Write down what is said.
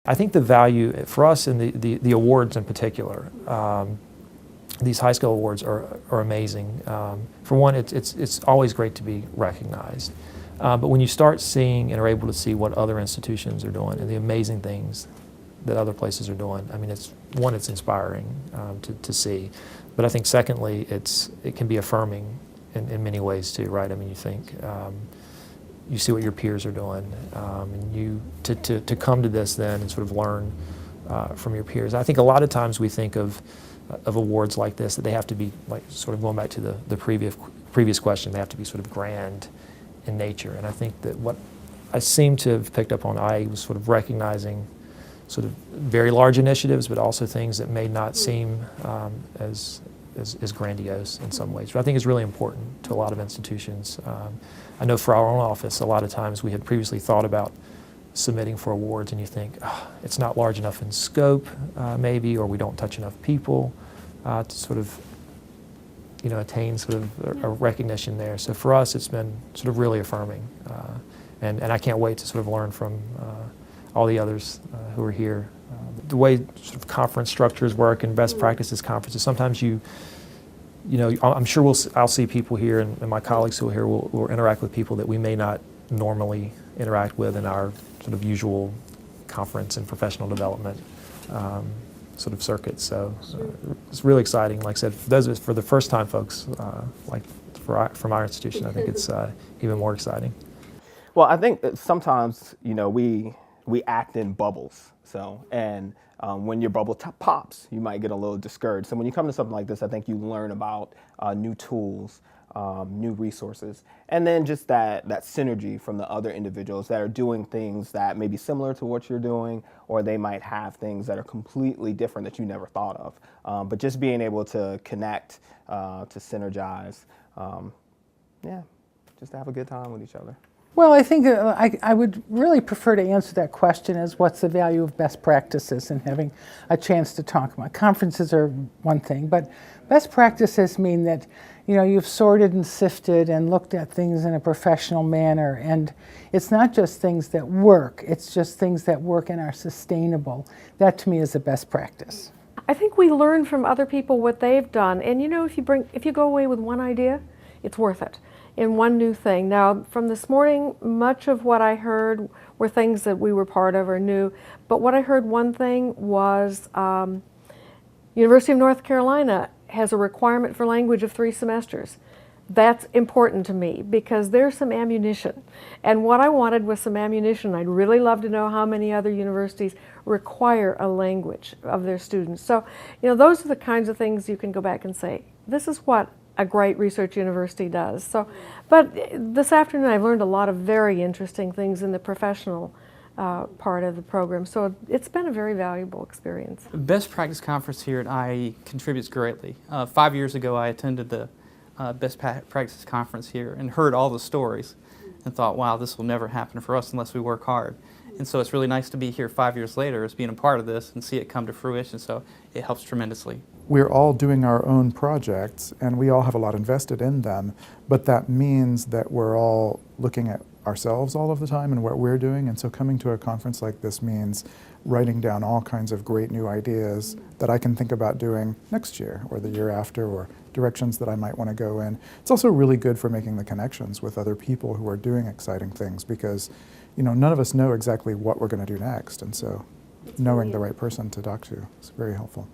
I think the value for us in the awards in particular, these Heiskell Awards are amazing. For one, it's always great to be recognized. But when you start seeing and are able to see what other institutions are doing and the amazing things that other places are doing, I mean, it's inspiring to see. But I think secondly, it can be affirming in many ways too, right? I mean, you think, you see what your peers are doing, and to come to this then and sort of learn from your peers. I think a lot of times we think of awards like this that they have to be, like, sort of going back to the previous question, they have to be sort of grand in nature. And I think that what I seem to have picked up on IIE was sort of recognizing sort of very large initiatives, but also things that may not seem as grandiose in some ways. But I think it's really important to a lot of institutions. I know for our own office, a lot of times we had previously thought about submitting for awards, and you think, oh, it's not large enough in scope, maybe, or we don't touch enough people to sort of, attain sort of a recognition there. So for us, it's been sort of really affirming, and I can't wait to sort of learn from all the others who are here. The way sort of conference structures work and best practices conferences, sometimes I'm sure I'll see people here, and my colleagues who are here will interact with people that we may not normally interact with in our sort of usual conference and professional development sort of circuit. So it's really exciting. Like I said, for the first time folks, from our institution, I think it's even more exciting. Well, I think that sometimes, we act in bubbles. So, and when your bubble pops, you might get a little discouraged. So when you come to something like this, I think you learn about new tools, new resources, and then just that synergy from the other individuals that are doing things that may be similar to what you're doing, or they might have things that are completely different that you never thought of. But just being able to connect, to synergize, just to have a good time with each other. Well, I think I would really prefer to answer that question as what's the value of best practices and having a chance to talk about. Conferences are one thing, but best practices mean that you've sorted and sifted and looked at things in a professional manner, and it's not just things that work, it's just things that work and are sustainable. That to me is a best practice. I think we learn from other people what they've done, and if you go away with one idea, it's worth it. In one new thing. Now, from this morning, much of what I heard were things that we were part of or knew, but what I heard, one thing was University of North Carolina has a requirement for language of 3 semesters. That's important to me because there's some ammunition. And what I wanted was some ammunition. I'd really love to know how many other universities require a language of their students. So, those are the kinds of things you can go back and say, this is what a great research university does. So, but this afternoon I've learned a lot of very interesting things in the professional part of the program. So it's been a very valuable experience. The Best Practice Conference here at IIE contributes greatly. 5 years ago I attended the Best Practices Conference here and heard all the stories and thought, wow, this will never happen for us unless we work hard. And so it's really nice to be here 5 years later as being a part of this and see it come to fruition, so it helps tremendously. We're all doing our own projects and we all have a lot invested in them, but that means that we're all looking at ourselves all of the time and what we're doing, and so coming to a conference like this means writing down all kinds of great new ideas that I can think about doing next year or the year after, or directions that I might want to go in. It's also really good for making the connections with other people who are doing exciting things, because none of us know exactly what we're going to do next, and so knowing the right person to talk to is very helpful.